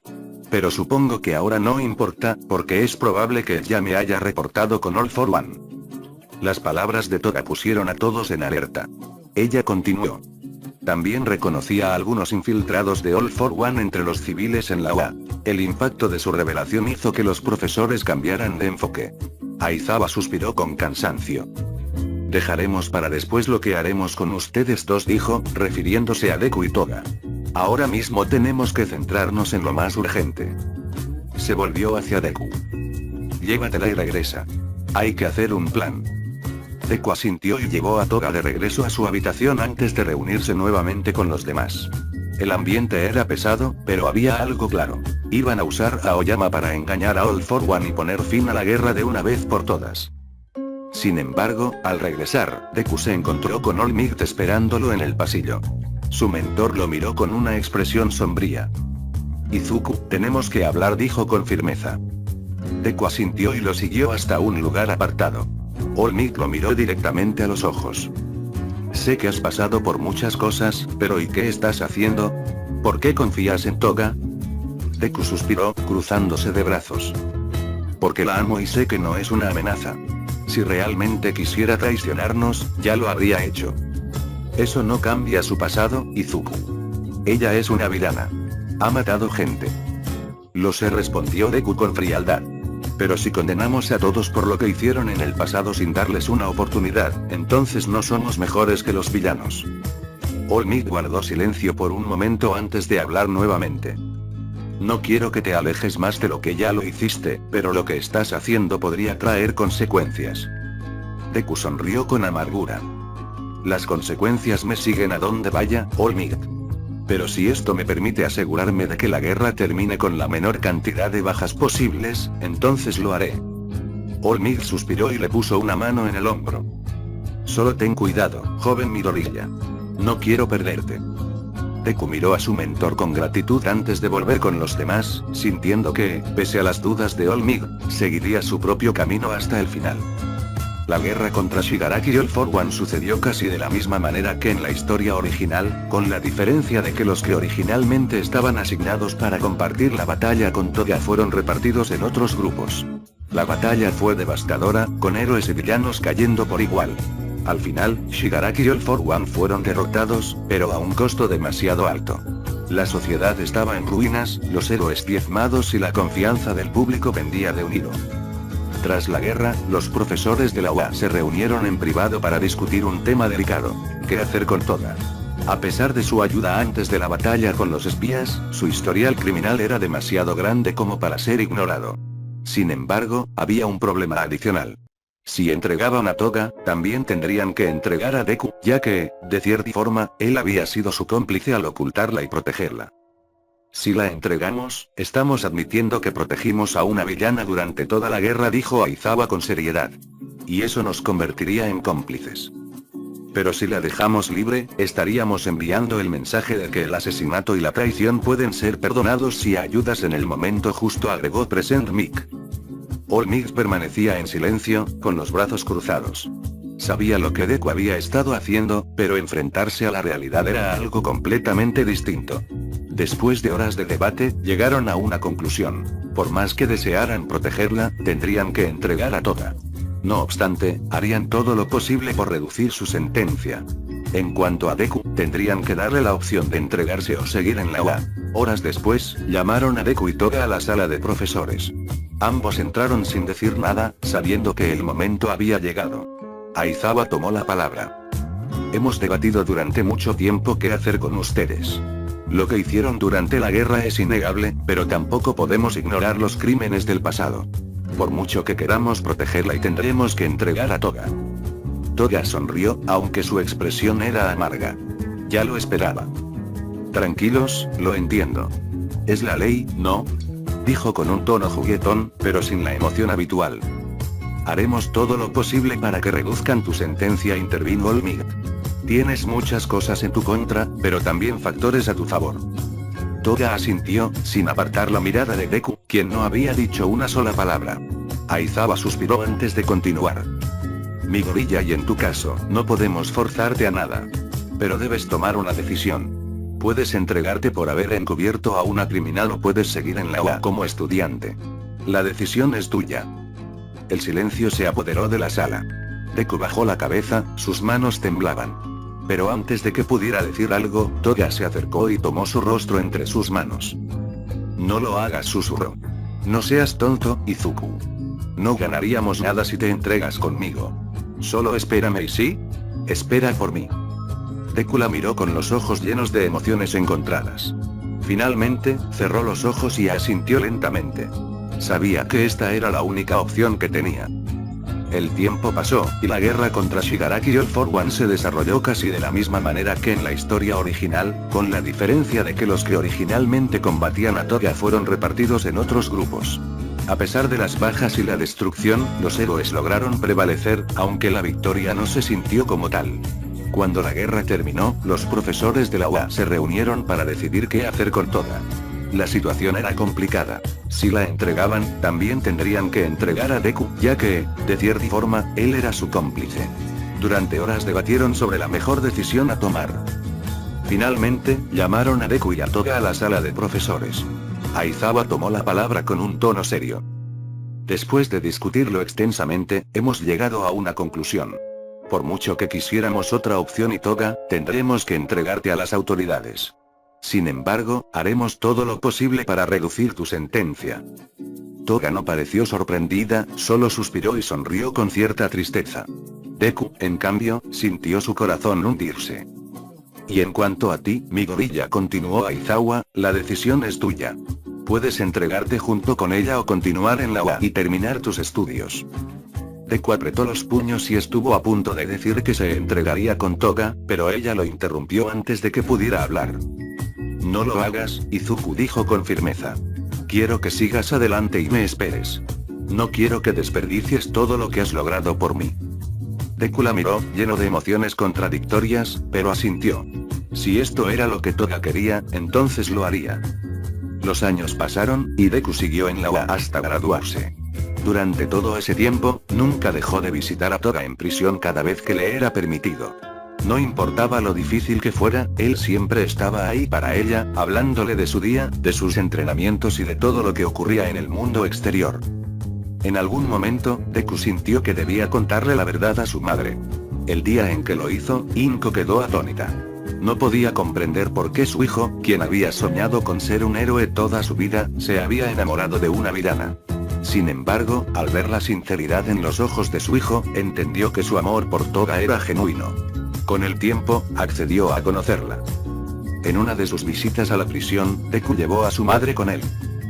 Pero supongo que ahora no importa, porque es probable que ya me haya reportado con All for One». Las palabras de Toga pusieron a todos en alerta. Ella continuó. También reconocía a algunos infiltrados de All for One entre los civiles en la UA. El impacto de su revelación hizo que los profesores cambiaran de enfoque. Aizawa suspiró con cansancio. Dejaremos para después lo que haremos con ustedes dos, dijo, refiriéndose a Deku y Toga. Ahora mismo tenemos que centrarnos en lo más urgente. Se volvió hacia Deku. Llévatela y regresa. Hay que hacer un plan. Deku asintió y llevó a Toga de regreso a su habitación antes de reunirse nuevamente con los demás. El ambiente era pesado, pero había algo claro. Iban a usar a Aoyama para engañar a All for One y poner fin a la guerra de una vez por todas. Sin embargo, al regresar, Deku se encontró con All Might esperándolo en el pasillo. Su mentor lo miró con una expresión sombría. Izuku, tenemos que hablar, dijo con firmeza. Deku asintió y lo siguió hasta un lugar apartado. All Might lo miró directamente a los ojos. Sé que has pasado por muchas cosas, pero ¿y qué estás haciendo? ¿Por qué confías en Toga? Deku suspiró, cruzándose de brazos. Porque la amo y sé que no es una amenaza. Si realmente quisiera traicionarnos, ya lo habría hecho. Eso no cambia su pasado, Izuku. Ella es una villana. Ha matado gente. Lo sé, respondió Deku con frialdad. Pero si condenamos a todos por lo que hicieron en el pasado sin darles una oportunidad, entonces no somos mejores que los villanos. All Might guardó silencio por un momento antes de hablar nuevamente. No quiero que te alejes más de lo que ya lo hiciste, pero lo que estás haciendo podría traer consecuencias. Deku sonrió con amargura. Las consecuencias me siguen a donde vaya, All Might. Pero si esto me permite asegurarme de que la guerra termine con la menor cantidad de bajas posibles, entonces lo haré. All Might suspiró y le puso una mano en el hombro. Solo ten cuidado, joven Midoriya. No quiero perderte. Deku miró a su mentor con gratitud antes de volver con los demás, sintiendo que, pese a las dudas de All Might, seguiría su propio camino hasta el final. La guerra contra Shigaraki y All for One sucedió casi de la misma manera que en la historia original, con la diferencia de que los que originalmente estaban asignados para compartir la batalla con Toga fueron repartidos en otros grupos. La batalla fue devastadora, con héroes y villanos cayendo por igual. Al final, Shigaraki y All for One fueron derrotados, pero a un costo demasiado alto. La sociedad estaba en ruinas, los héroes diezmados y la confianza del público pendía de un hilo. Tras la guerra, los profesores de la UA se reunieron en privado para discutir un tema delicado: ¿qué hacer con Toga? A pesar de su ayuda antes de la batalla con los espías, su historial criminal era demasiado grande como para ser ignorado. Sin embargo, había un problema adicional. Si entregaban a Toga, también tendrían que entregar a Deku, ya que, de cierta forma, él había sido su cómplice al ocultarla y protegerla. Si la entregamos, estamos admitiendo que protegimos a una villana durante toda la guerra, dijo Aizawa con seriedad. Y eso nos convertiría en cómplices. Pero si la dejamos libre, estaríamos enviando el mensaje de que el asesinato y la traición pueden ser perdonados si ayudas en el momento justo, agregó Present Mic. All Might permanecía en silencio, con los brazos cruzados. Sabía lo que Deku había estado haciendo, pero enfrentarse a la realidad era algo completamente distinto. Después de horas de debate, llegaron a una conclusión: por más que desearan protegerla, tendrían que entregar a Toga. No obstante, harían todo lo posible por reducir su sentencia. En cuanto a Deku, tendrían que darle la opción de entregarse o seguir en la UA. Horas después, llamaron a Deku y Toga a la sala de profesores. Ambos entraron sin decir nada, sabiendo que el momento había llegado. Aizawa tomó la palabra. Hemos debatido durante mucho tiempo qué hacer con ustedes. Lo que hicieron durante la guerra es innegable, pero tampoco podemos ignorar los crímenes del pasado. Por mucho que queramos protegerla y tendremos que entregar a Toga. Toga sonrió, aunque su expresión era amarga. Ya lo esperaba. Tranquilos, lo entiendo. Es la ley, ¿no? Dijo con un tono juguetón, pero sin la emoción habitual. Haremos todo lo posible para que reduzcan tu sentencia, intervino All Might. Tienes muchas cosas en tu contra, pero también factores a tu favor. Toga asintió, sin apartar la mirada de Deku, quien no había dicho una sola palabra. Aizawa suspiró antes de continuar. Midoriya, y en tu caso, no podemos forzarte a nada. Pero debes tomar una decisión. Puedes entregarte por haber encubierto a una criminal o puedes seguir en la UA como estudiante. La decisión es tuya. El silencio se apoderó de la sala. Deku bajó la cabeza, sus manos temblaban. Pero antes de que pudiera decir algo, Toga se acercó y tomó su rostro entre sus manos. No lo hagas, susurró. No seas tonto, Izuku. No ganaríamos nada si te entregas conmigo. Solo espérame y sí. Espera por mí. Deku la miró con los ojos llenos de emociones encontradas. Finalmente, cerró los ojos y asintió lentamente. Sabía que esta era la única opción que tenía. El tiempo pasó, y la guerra contra Shigaraki All For One se desarrolló casi de la misma manera que en la historia original, con la diferencia de que los que originalmente combatían a Toga fueron repartidos en otros grupos. A pesar de las bajas y la destrucción, los héroes lograron prevalecer, aunque la victoria no se sintió como tal. Cuando la guerra terminó, los profesores de la UA se reunieron para decidir qué hacer con Toga. La situación era complicada. Si la entregaban, también tendrían que entregar a Deku, ya que, de cierta forma, él era su cómplice. Durante horas debatieron sobre la mejor decisión a tomar. Finalmente, llamaron a Deku y a Toga a la sala de profesores. Aizawa tomó la palabra con un tono serio. Después de discutirlo extensamente, hemos llegado a una conclusión. Por mucho que quisiéramos otra opción y Toga, tendremos que entregarte a las autoridades. Sin embargo, haremos todo lo posible para reducir tu sentencia. Toga no pareció sorprendida, solo suspiró y sonrió con cierta tristeza. Deku, en cambio, sintió su corazón hundirse. Y en cuanto a ti, mi gorilla, continuó Aizawa, la decisión es tuya. Puedes entregarte junto con ella o continuar en la UA y terminar tus estudios. Deku apretó los puños y estuvo a punto de decir que se entregaría con Toga, pero ella lo interrumpió antes de que pudiera hablar. No lo hagas, Izuku dijo con firmeza. Quiero que sigas adelante y me esperes. No quiero que desperdicies todo lo que has logrado por mí. Deku la miró, lleno de emociones contradictorias, pero asintió. Si esto era lo que Toga quería, entonces lo haría. Los años pasaron, y Deku siguió en la UA hasta graduarse. Durante todo ese tiempo, nunca dejó de visitar a Toga en prisión cada vez que le era permitido. No importaba lo difícil que fuera, él siempre estaba ahí para ella, hablándole de su día, de sus entrenamientos y de todo lo que ocurría en el mundo exterior. En algún momento, Deku sintió que debía contarle la verdad a su madre. El día en que lo hizo, Inko quedó atónita. No podía comprender por qué su hijo, quien había soñado con ser un héroe toda su vida, se había enamorado de una villana. Sin embargo, al ver la sinceridad en los ojos de su hijo, entendió que su amor por Toga era genuino. Con el tiempo, accedió a conocerla. En una de sus visitas a la prisión, Deku llevó a su madre con él.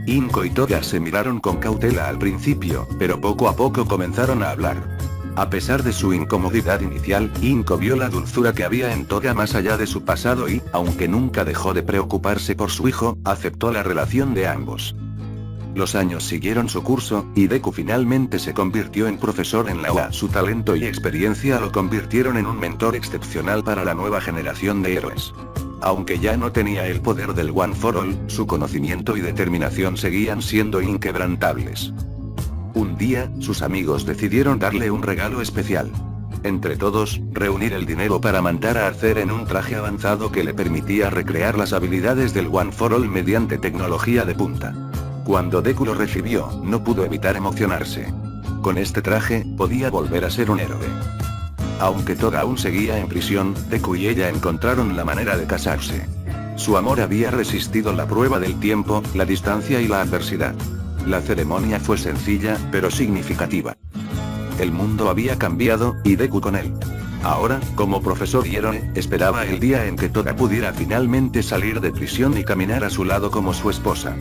Inko y Toga se miraron con cautela al principio, pero poco a poco comenzaron a hablar. A pesar de su incomodidad inicial, Inko vio la dulzura que había en Toga más allá de su pasado y, aunque nunca dejó de preocuparse por su hijo, aceptó la relación de ambos. Los años siguieron su curso, y Deku finalmente se convirtió en profesor en la UA. Su talento y experiencia lo convirtieron en un mentor excepcional para la nueva generación de héroes. Aunque ya no tenía el poder del One for All, su conocimiento y determinación seguían siendo inquebrantables. Un día, sus amigos decidieron darle un regalo especial. Entre todos, reunir el dinero para mandar a hacer en un traje avanzado que le permitía recrear las habilidades del One for All mediante tecnología de punta. Cuando Deku lo recibió, no pudo evitar emocionarse. Con este traje, podía volver a ser un héroe. Aunque Toga aún seguía en prisión, Deku y ella encontraron la manera de casarse. Su amor había resistido la prueba del tiempo, la distancia y la adversidad. La ceremonia fue sencilla, pero significativa. El mundo había cambiado, y Deku con él. Ahora, como profesor y héroe, esperaba el día en que Toga pudiera finalmente salir de prisión y caminar a su lado como su esposa.